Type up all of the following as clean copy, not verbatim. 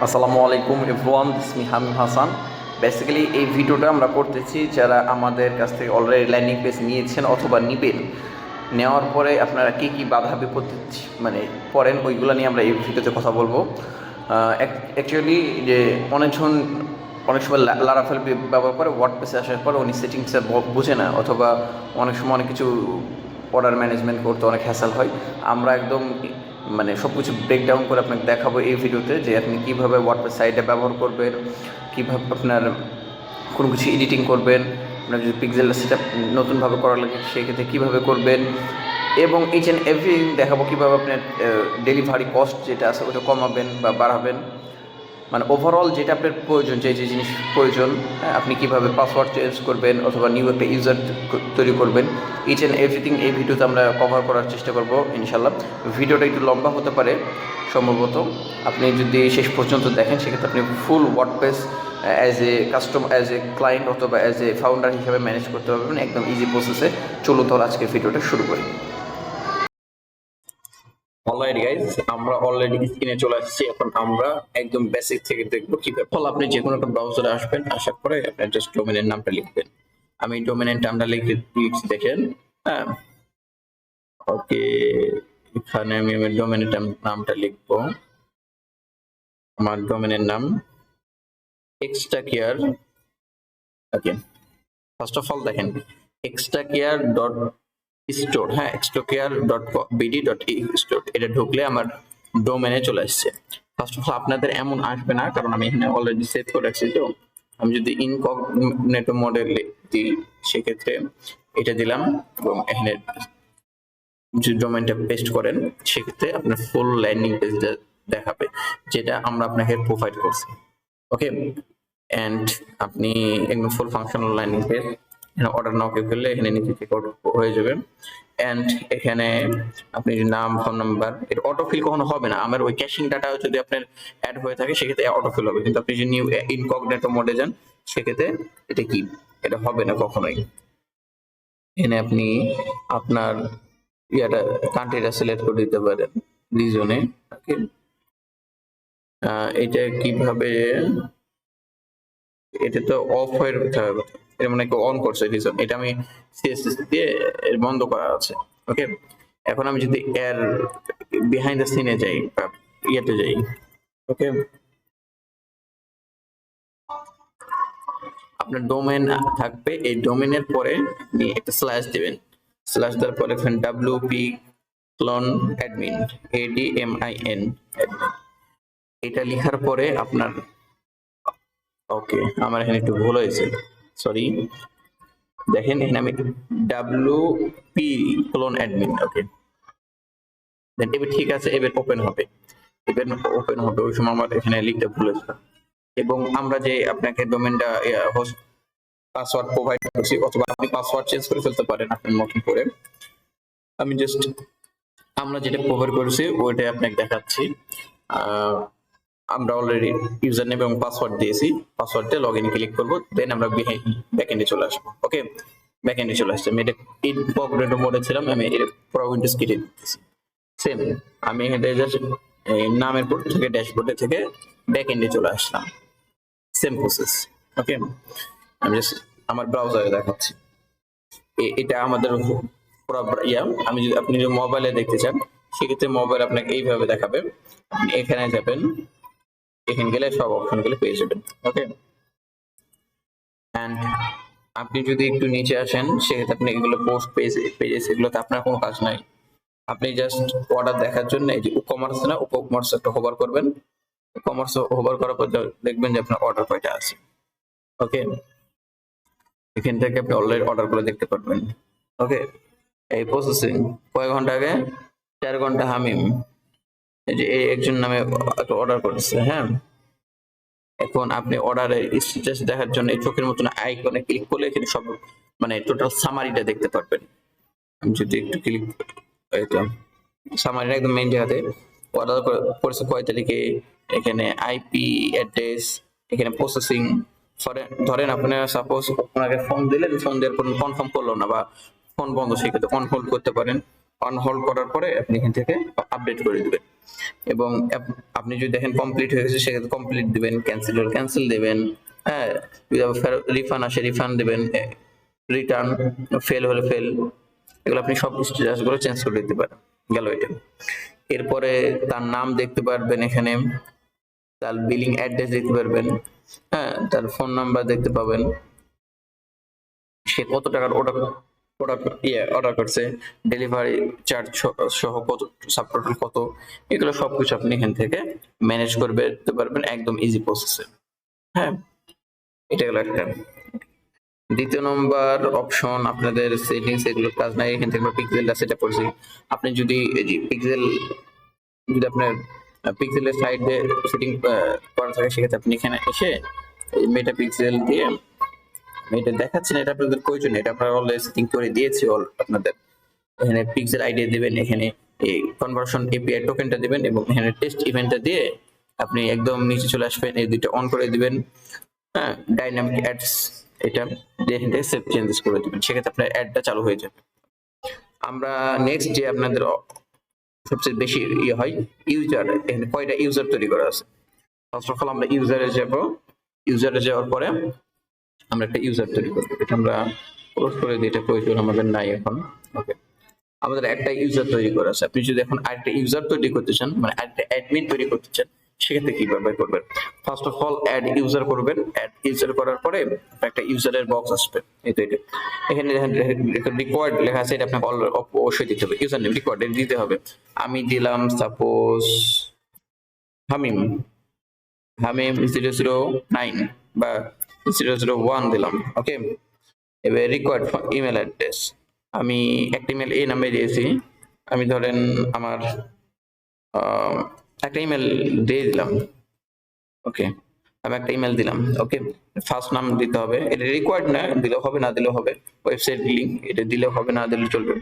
আসসালামু আলাইকুম everyone, this me Hamim Hasan. Basically এই ভিডিওটা আমরা করতেছি যারা আমাদের কাছ থেকে অলরেডি ল্যান্ডিং পেজ নিয়েছেন অথবা নিবেন। নেওয়ার পরে আপনারা কী কী বাধা বিপত্তি মানে পড়েন ওইগুলো নিয়ে আমরা এই ভিডিওতে কথা বলবো। অ্যাকচুয়ালি যে অনেকজন অনেক সময় লারাফেল ব্যবহার করে ওয়ার্ডপ্রেসে আসার পরে উনি সেটিংসটা বুঝে না, অথবা অনেক সময় অনেক কিছু অর্ডার ম্যানেজমেন্ট করতে অনেক হ্যাসেল হয়। আমরা একদম মানে সব কিছু ব্রেকডাউন করে আপনাকে দেখাবো এই ভিডিওতে যে আপনি কীভাবে ওয়ার্ডপ্রেস সাইটে ব্যবহার করবেন, কীভাবে আপনার কোনো কিছু এডিটিং করবেন, আপনার যদি পিক্সেলটা সেটা নতুনভাবে করা লাগে সেক্ষেত্রে কীভাবে করবেন, এবং ইচ অ্যান্ড এভরিথিং দেখাবো কীভাবে আপনার ডেলিভারি কস্ট যেটা আছে ওটা কমাবেন বা বাড়াবেন। মানে ওভারঅল যেটা আপনার প্রয়োজন, যে জিনিস প্রয়োজন, আপনি কীভাবে পাসওয়ার্ড চেঞ্জ করবেন অথবা নিউ একটা ইউজার তৈরি করবেন, ইচ অ্যান্ড এভরিথিং এই ভিডিওতে আমরা কভার করার চেষ্টা করব ইনশাল্লাহ। ভিডিওটা একটু লম্বা হতে পারে সম্ভবত, আপনি যদি শেষ পর্যন্ত দেখেন সেক্ষেত্রে আপনি ফুল ওয়ার্ডপ্রেস অ্যাজ এ ক্লায়েন্ট অথবা অ্যাজ এ ফাউন্ডার হিসেবে ম্যানেজ করতে পারবেন একদম ইজি প্রসেসে। চলুন তাহলে আজকের ভিডিওটা শুরু করি। অলরাইট গাইজ, আমরা অলরেডি স্ক্রিনে চলে আসছি। এখন আমরা একদম বেসিক থেকে দেখবো কিভাবে। ফলে আপনি যে কোনো একটা ব্রাউজারে আসবেন, আসার পরে আপনার জাস্ট ডোমেনের নামটা লিখবেন। আমি ডোমেনের নামটা লিখছি দেখেন। হ্যাঁ, ওকে, এখানে আমি আমার ডোমেনের নামটা লিখবো। আমার ডোমেনের নাম extra care. Okay, first of all দেখেন এক্সট্রা কেয়ার ডট স্টোর, হ্যাঁ extraCare.bd.store, এটা ঢুকলে আমার ডোমেনে চলে আসছে। ফার্স্ট অফ অল আপনাদের এমন আসবে না, কারণ আমি এখানে অলরেডি সেভ করে রাখছি। তো আমি যদি ইনকগনিটো মডেল দিই সেক্ষেত্রে এটা দিলাম এবং এখানে যে ডোমেনটা পেস্ট করেন সেক্ষেত্রে আপনার ফুল ল্যান্ডিং পেজটা দেখাবে যেটা আমরা আপনাকে প্রোভাইড করছি। ওকে, এন্ড আপনি একদম ফুল ফাংশনাল ল্যান্ডিং পেজ, এখানে অর্ডার নাও ক্লিক করলে এখানে নিচে চেক আউট হয়ে যাবে। এন্ড এখানে আপনি নাম, ফোন নাম্বার, এটা অটোফিল কখনো হবে না। আমার ওই ক্যাশিং ডাটা যদি আপনার অ্যাড হয়ে থাকে সেক্ষেত্রে অটোফিল হবে, কিন্তু আপনি যদি নিউ ইনকগনিটো মোডে যান সেক্ষেত্রে এটা হবে না কখনোই। এখানে আপনি আপনার কান্ট্রিটা সিলেক্ট করে দিতে পারেন রিজনে। ওকে, এটা কিভাবে, এটা তো অফ হয়ে রাখতে হবে, এটা মানে কেউ অন করছে রিজন, এটা আমি সিএসএস দিয়ে বন্ধ করা আছে। ওকে, এখন আমি যদি এর বিহাইন্ড দ্য সিনে যাই বা ইয়েতে যাই, ওকে, আপনার ডোমেন থাকবে, এই ডোমেনের পরে আপনি একটা স্ল্যাশ দিবেন। স্ল্যাশ দেওয়ার পরে এখানে WP clone admin, ADMIN admin, এটা লেখার পরে আপনার, ওকে আমার এখানে একটু ভুল হয়েছে, সরি, দেখেন এখানে আমি WP ক্লোন অ্যাডমিন, ওকে দেন এবার ঠিক আছে, এবার ওপেন হবে, ওই সময় আমার এখানে লিখতে ভুল হয়েছে। এবং আমরা যে আপনাকে ডোমেনটা হোস্ট পাসওয়ার্ড প্রোভাইড করছি, অথবা আপনি পাসওয়ার্ড চেঞ্জ করে ফেলতে পারেন আপনার মতন করে। আমি জাস্ট আমরা যেটা প্রোভাইড করেছি ওইটাই আপনাকে দেখাচ্ছি। আমরা অলরেডি ইউজার নেম এবং পাসওয়ার্ড দিয়েছি, পাসওয়ার্ড দিয়ে লগ ইন ক্লিক করবো, দেন আমরা ব্যাকএন্ডে চলে আসবো। ওকে, ব্যাকএন্ডে চলে আসছে, আমি এটা ইনকগনিটো মোডে ছিলাম, আমি এর পুরো উইন্ডোজ কেটে দিতেছি। সেম আমি এখানে জাস্ট নামের পর থেকে ড্যাশবোর্ডে থেকে ব্যাকএন্ডে চলে আসলাম, সেম প্রসেস। ওকে, আমি জাস্ট আমার ব্রাউজারে দেখাচ্ছি, এটা আমাদের পুরো আমি যদি আপনি যদি মোবাইলে দেখতে চান সেক্ষেত্রে মোবাইল আপনাকে এইভাবে দেখাবে। আপনি এখানে যাবেন, এখানে গেলে সব অপশনগুলো পেয়ে যাবেন। ওকে, এন্ড আপনি যদি একটু নিচে আসেন সেক্ষেত্রে আপনি এগুলো পোস্ট পেজেস এগুলোতে আপনার কোনো কাজ নাই। আপনি জাস্ট অর্ডার দেখার জন্য এই যে কমার্স না, কমার্স একটা হোভার করবেন, কমার্স হোভার করার পর দেখবেন যে আপনার অর্ডার কয়টা আছে। ওকে, এখান থেকে আপনি অলরেডি অর্ডার করে দেখতে পারবেন। ওকে, এই প্রসেসিং কয় ঘন্টা আগে, 4 ঘন্টা হামিম, এই যে এই একজন নামে একটা অর্ডার করেছে। হ্যাঁ, এখন আপনি অর্ডারের স্ট্যাটাস দেখার জন্য এই চোখের মতন আইকনে ক্লিক করলে এখানে সব মানে টোটাল সামারিটা দেখতে পারবেন। আমি যদি একটু ক্লিক, এটা সামারিটা একদম মেইন জায়গাতে অর্ডার করেছে কয় তারিখে, এখানে আইপি অ্যাড্রেস, এখানে প্রসেসিং। ধরেন আপনারা সাপোজ আপনাকে ফোন দিলেন, ফোন দেওয়ার পর কনফার্ম করলো না বা ফোন বন্ধ, সেক্ষেত্রে অন হোল্ড করতে পারেন। অন হোল্ড করার পরে আপনি এখান থেকে আপডেট করে দিবেন। এবং আপনি যদি দেখেন কমপ্লিট হয়ে গেছে সেক্ষেত্রে কমপ্লিট দিবেন, ক্যান্সেল হলে ক্যান্সেল দেবেন। হ্যাঁ, যদি আবার রিফান্ড আসে রিফান্ড দেবেন, রিটার্ন ফেল হলে ফেল, এগুলো আপনি সব স্ট্যাটাসগুলো চেঞ্জ করে দিতে পারেন। গেল এটা। এরপরে তার নাম দেখতে পারবেন এখানে, তার বিলিং অ্যাড্রেস দেখতে পারবেন, হ্যাঁ, তার ফোন নাম্বার দেখতে পাবেন, সে কত টাকার অর্ডার করছে, ডেলিভারি চার্জ সহ কত, সাবটোটাল কত, এগুলো সবকিছু আপনি এখান থেকে ম্যানেজ করতে পারবেন একদম ইজি প্রসেসে। হ্যাঁ, এটা গেল একটা। দ্বিতীয় নম্বর অপশন আপনাদের সেটিংস, এগুলো কাজ নাই, এখান থেকে আমরা পিক্সেলটা সেট আপ করছি। আপনি যদি পিক্সেল, যদি আপনার পিক্সেলের সাইডে সেটিং করা থাকে সেক্ষেত্রে আপনি এখানে এসে মেটা পিক্সেল দিয়ে, এটা দেখাচ্ছি না, এটা আপনাদের প্রয়োজন, এটা আপনারা অলরেডি সেটিং করে দিয়েছি আপনাদের। এখানে পিক্সেল আইডি দিবেন, এখানে এই কনভার্সন এপিআই টোকেনটা দিবেন এবং এখানে টেস্ট ইভেন্টটা দিয়ে আপনি একদম নিচে চলে আসবেন, এই দুইটা অন করে দিবেন। হ্যাঁ, ডাইনামিক অ্যাডস, এটা দিয়ে এখান থেকে সেভ চেঞ্জেস করে দিবেন, সেক্ষেত্রে আপনার অ্যাডটা চালু হয়ে যাবে। আমরা নেক্সট যে আপনাদের সবচেয়ে বেশি ইয়ে হয় ইউজার, এখানে কয়টা ইউজার তৈরি করা আছে। ফার্স্ট অফ অল আমরা ইউজারে যাব, ইউজারে যাওয়ার পরে আমরা একটা ইউজার তৈরি করবো, এটা আমরা ক্লোজ করে দিই, এটা প্রয়োজন আমাদের নাই এখন। ওকে, আমাদের একটা ইউজার তৈরি করা আছে। আপনি যদি এখন আরেকটা ইউজার তৈরি করতে চান, মানে আরেকটা অ্যাডমিন তৈরি করতে চান, সেক্ষেত্রে কিভাবে করবেন? First of all add user করবেন, অ্যাড ইউজার করার পরে একটা ইউজারের বক্স আসবে, এই তো এটা, এখানে রিকোয়ার্ড লেখা আছে, এটা আপনাকে অবশ্যই দিতে হবে, ইউজার নেম রিকোয়ার্ড দিতে হবে। আমি দিলাম সাপোজ হামিম, হামিম 009 বা 001 দিলাম। ওকে, এবার রিকোয়ার্ড ইমেল অ্যাড্রেস, আমি একটা ইমেল এই নামে দিয়েছি, আমি ধরেন আমার একটা ইমেল দিয়ে দিলাম। ওকে, আমি একটা ইমেল দিলাম। ওকে, ফার্স্ট নাম দিতে হবে, এটা রিকোয়ার্ড না, দিলেও হবে না দিলেও হবে, ওয়েবসাইট লিংক এটা দিলেও হবে না দিলেও চলবে।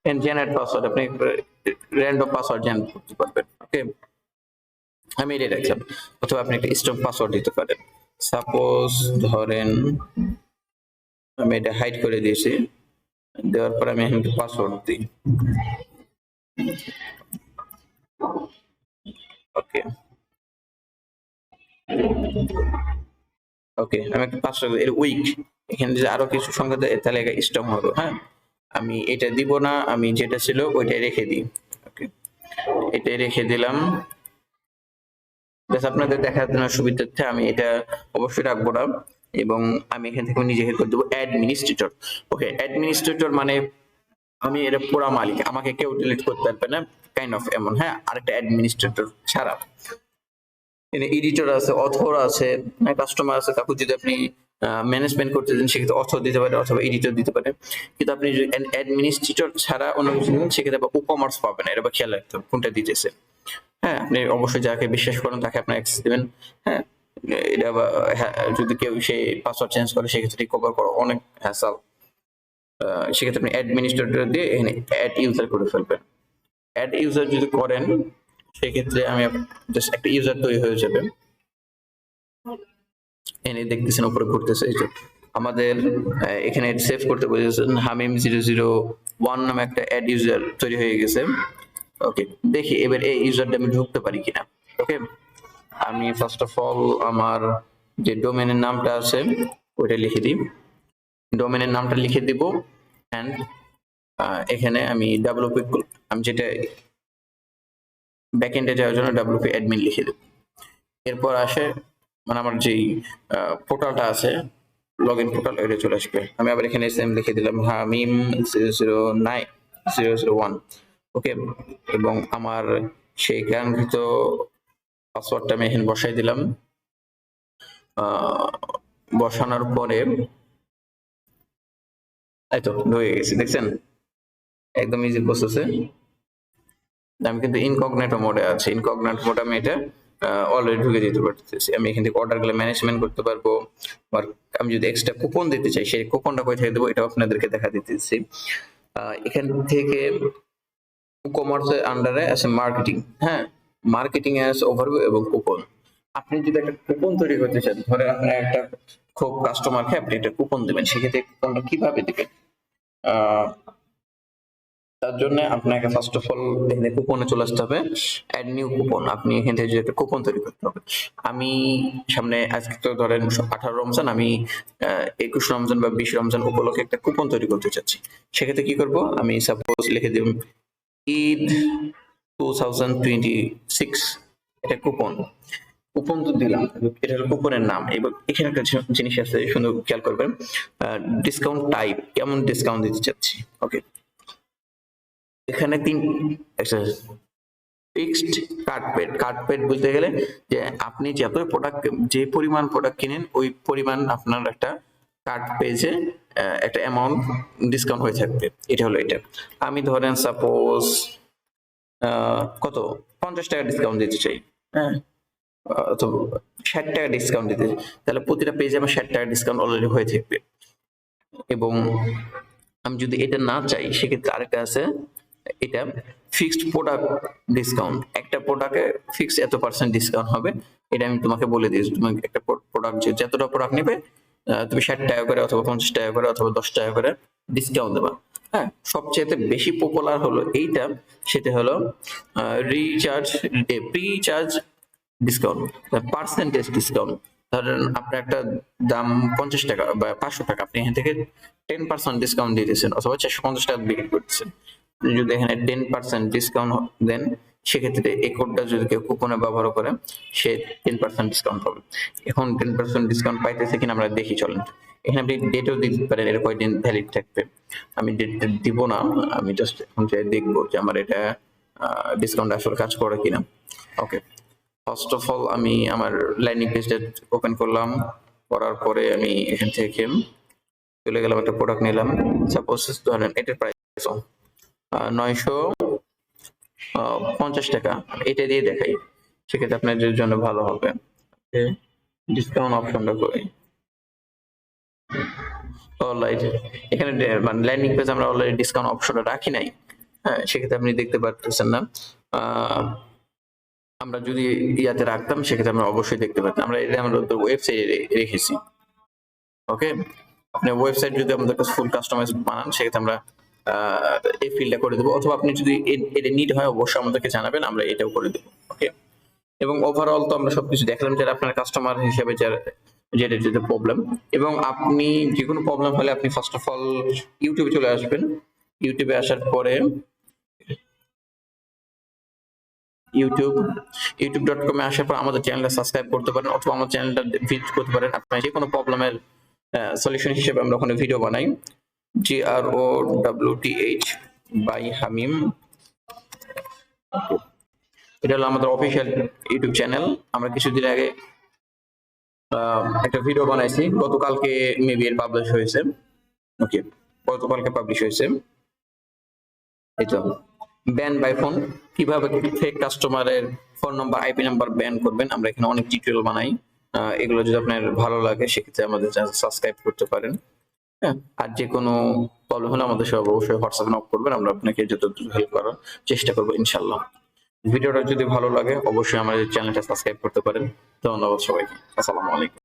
এন্ড জেনারেট পাসওয়ার্ড, আপনি র্যান্ডম পাসওয়ার্ড জেনারেট করতে পারবেন। ওকে, আমি এটা রাখলাম, অথবা আপনি একটা স্ট্রং পাসওয়ার্ড দিতে পারেন। সাপোজ ধরেন আমি এটা হাইড করে দিয়েছি, দেওয়ার পর আমি এখানে পাসওয়ার্ড দিই। ওকে, ওকে, আমি একটা পাসওয়ার্ড এর উইক, এখানে যদি আরো কিছু সংখ্যা দেয় তাহলে স্ট্রং হবে। হ্যাঁ, আমি এটা দিব না, আমি যেটা ছিল ওইটাই রেখে দিই। ওকে, এটাই রেখে দিলাম, জাস্ট আপনাদের দেখার জন্য সুবিধার্থে আমি এটা অবশ্যই রাখবো না। এবং আমি এখান থেকে নিজে করে দেবো অ্যাডমিনিস্ট্রেটর। ওকে, অ্যাডমিনিস্ট্রেটর মানে আমি এটা পুরা মালিক, আমাকে কেউ ডিলিট করতে পারবে না, কাইন্ড অফ এমন। হ্যাঁ, আরেকটা অ্যাডমিনিস্ট্রেটর ছাড়া এখানে এডিটর আছে, অথর আছে, কাস্টমার আছে, কাউকে যদি আপনি ম্যানেজমেন্ট করতে চান সেক্ষেত্রে অথর দিতে পারে অথবা এডিটর দিতে পারে। কিন্তু আপনি যদি অ্যাডমিনিস্ট্রেটর ছাড়া অন্য কিছু দেন সেক্ষেত্রে আবার কমার্স পাবেন, এটা খেয়াল রাখতে হবে কোনটা দিতেছে। হ্যাঁ, আপনি অবশ্যই যাকে বিশ্বাস করেন তাকে আপনি অ্যাক্সেস দিবেন। হ্যাঁ, এটা হ্যাঁ, যদি কেউ সেই পাসওয়ার্ড চেঞ্জ করে সেক্ষেত্রে রিকভার করা অনেক হ্যাসেল। সেক্ষেত্রে আপনি অ্যাডমিনিস্ট্রেটর দিয়ে এখানে অ্যাড ইউজার করে ফেলবেন। অ্যাড ইউজার যদি করেন সেক্ষেত্রে আমি জাস্ট একটা ইউজার তৈরি হয়ে যাবে, এনে দেখতেছেন উপরে ঘুরতেছে, এই যে আমাদের এখানে সেভ করতে বলেছেন হামিম 001 নামে একটা অ্যাড ইউজার তৈরি হয়ে গেছে। ওকে, দেখি এবার এই ইউজারটা আমি ঢুকতে পারি কিনা। ওকে, আমি ফার্স্ট অফ অল আমার যে ডোমেনের নামটা আছে ওইটা লিখে দিই, ডোমেনের নামটা লিখে দিব এন্ড এখানে আমি ডাব্লিউপি, আমি যেটা ব্যাকএন্ডে যাওয়ার জন্য ডাব্লিউপি অ্যাডমিন লিখে দেব। এরপর আসে মানে আমার যেই পোর্টালটা আছে লগ ইন পোর্টাল, এটা চলে আসবে। আমি আবার এখানে সেম লিখে দিলাম হামিম 001। ওকে, এবং আমার সেই জ্ঞানকৃত পাসওয়ার্ডটা আমি এখানে বসাই দিলাম। বসানোর পরে এই তো হয়ে গেছে, দেখছেন একদম ইজি প্রসেসে। আমি কিন্তু ইনকগনিটো মোডে আছি, ইনকগনিটো মোডে আমি এটা অলরেডি ঢুকে দিতে পারতেছি। আমি এখান থেকে অর্ডারগুলো ম্যানেজমেন্ট করতে পারবো। আর আমি যদি এক্সট্রা কুপন দিতে চাই সেই কুপনটা কোথায় দেবো এটাও আপনাদেরকে দেখা দিতেছি। এখান থেকে কমার্সের আন্ডারে আছে মার্কেটিং। হ্যাঁ, মার্কেটিং এ আছে ওভারভিউ এবং কুপন। আপনি যদি একটা কুপন তৈরি করতে চান, ধরে আপনার একটা খুব কাস্টমারকে আপনি একটা কুপন দেবেন, সেক্ষেত্রে কুপনটা কিভাবে দিবেন? তার জন্য আপনাকে ফার্স্ট অফ অল এখানে কুপনে চলে আসতে হবে, অ্যাড নিউ কুপন। আপনি এখান থেকে যে একটা কুপন তৈরি করতে হবে। আমি সামনে আজকে তো ধরেন 18 রমজান, আমি 21 রমজান বা 20 রমজান উপলক্ষে একটা কুপন তৈরি করতে চাচ্ছি। সেক্ষেত্রে কি করব, আমি সাপোজ লিখে দিব ঈদ 2026, এটা কুপন। কুপন তো দিলাম, এটা হলো কুপনের নাম। এবার এখানে একটা জিনিস আছে, সুন্দর খেয়াল করবেন, ডিসকাউন্ট টাইপ, কেমন ডিসকাউন্ট দিতে চাচ্ছি। ওকে, এখানে ফিক্সড কার্ড পেড বলতে গেলে যে আপনি যত প্রোডাক্ট, যে পরিমাণ প্রোডাক্ট কিনেন ওই পরিমাণ আপনার একটা কার্ড পেজে একটা অ্যামাউন্ট ডিসকাউন্ট হয়ে থাকবে। এটা হলো এটা। আমি ধরেন সাপোজ কত 50 টাকা ডিসকাউন্ট দিতে চাই, হ্যাঁ, অথবা 60 টাকা ডিসকাউন্ট দিতে, তাহলে প্রতিটা পেজে আমার 60 টাকা ডিসকাউন্ট অলরেডি হয়ে থাকবে। এবং আমি যদি এটা না চাই সেক্ষেত্রে আরেকটা আছে, এটা ফিক্সড প্রোডাক্ট ডিসকাউন্ট। একটা প্রোডাক্টে ফিক্সড এত পার্সেন্ট ডিসকাউন্ট হবে, এটা আমি তোমাকে বলে দিয়েছি। তুমি একটা প্রোডাক্ট যতটা প্রোডাক্ট নেবে তুমি 60 টাকা করে অথবা 50 টাকা করে অথবা 10 টাকা করে ডিসকাউন্ট দেবা। হ্যাঁ, সবচেয়ে বেশি পপুলার হলো এইটা, সেটা হলো pre charge discount, percentage discount. ধরেন আপনার একটা দাম 50 টাকা বা 500 টাকা, আপনি এখান থেকে 10% ডিসকাউন্ট দিতেছেন অথবা 450 টাকা বিক্রি করতেছেন। যদি এখানে 10% ডিসকাউন্ট দেন, সেক্ষেত্রে এই কোডটা যদি কেউ কুপনে ব্যবহার করে সে 10% ডিসকাউন্ট পাবে। এখন 10% ডিসকাউন্ট পাইতেছে কিনা আমরা দেখি, চলেন। এখানে আপনি ডেটও দিতে পারেন, এর কয়দিন ভ্যালিড থাকবে। আমি ডেট দিব না, আমি জাস্ট এখন দেখবো যে আমার এটা ডিসকাউন্ট আসলে কাজ করে কিনা। ওকে, ফার্স্ট অফ অল আমি আমার ল্যান্ডিং পেজটা ওপেন করলাম, করার পরে আমি এখান থেকে চলে গেলাম, একটা প্রোডাক্ট নিলাম। সাপোজ ধরেন এটার প্রাইস 950 টাকা, এটা দিয়ে দেখাই, সেক্ষেত্রে আপনাদের জন্য ভালো হবে। ডিসকাউন্ট অপশনটা করি, অলরাইট এখানে মানে ল্যান্ডিং পেজ আমরা অলরেডি ডিসকাউন্ট অপশনটা রাখি নাই। হ্যাঁ, সেক্ষেত্রে আপনি দেখতে পাচ্ছেন না। আমরা যদি ইয়াতে রাখতাম সেক্ষেত্রে আমরা অবশ্যই দেখতে পারতাম। আমরা এটা আমাদের ওয়েবসাইটে রেখেছি। ওকে, আপনি ওয়েবসাইট যদি আমাদের কাছে ফুল কাস্টমাইজ বানান সেক্ষেত্রে আমরা এই ফিল্ডটা করে দেবো, অথবা আপনি যদি এটা নিড হয় অবশ্যই আমাদেরকে জানাবেন, আমরা এটাও করে দেবো। ওকে, এবং ওভারঅল তো আমরা সবকিছু দেখলাম যে আপনার কাস্টমার হিসেবে যেটা যেটা প্রবলেম। এবং আপনি যে কোনো প্রবলেম হলে আপনি ফার্স্ট অফ অল ইউটিউবে চলে আসবেন। ইউটিউবে আসার পরে youtube.com এ আসার পর আমাদের চ্যানেলটা সাবস্ক্রাইব করতে পারেন, অথবা আমার চ্যানেলটা ভিজিট করতে পারেন। আপনার যে কোনো প্রবলেমের সলিউশন হিসেবে আমরা ওখানে ভিডিও বানাই। GROWTH বাই হামিম, এটা হলো আমাদের অফিসিয়াল ইউটিউব চ্যানেল। আমরা কিছুদিন আগে একটা ভিডিও বানাইছি, গতকালকে মেবি এর পাবলিশ হয়েছে। ওকে, গতকালকে পাবলিশ হয়েছে। এই তো ব্যান বাই ফোন, কিভাবে ফেক কাস্টমারের phone number IP number ban করবেন, আমরা এখানে অনেক টিউটোরিয়াল বানাই। এগুলো যদি আপনার ভালো লাগে সেক্ষেত্রে আমাদের চ্যানেল সাবস্ক্রাইব করতে পারেন। হ্যাঁ, আর যে কোনো প্রবলেম হলে আমাদের সব অবশ্যই হোয়াটসঅ্যাপে নক করবেন, আমরা আপনাকে যতটুকু হেল্প করার চেষ্টা করবো ইনশাল্লাহ। ভিডিওটা যদি ভালো লাগে অবশ্যই আমাদের চ্যানেলটা সাবস্ক্রাইব করতে পারেন। ধন্যবাদ সবাইকে, আসসালামু আলাইকুম।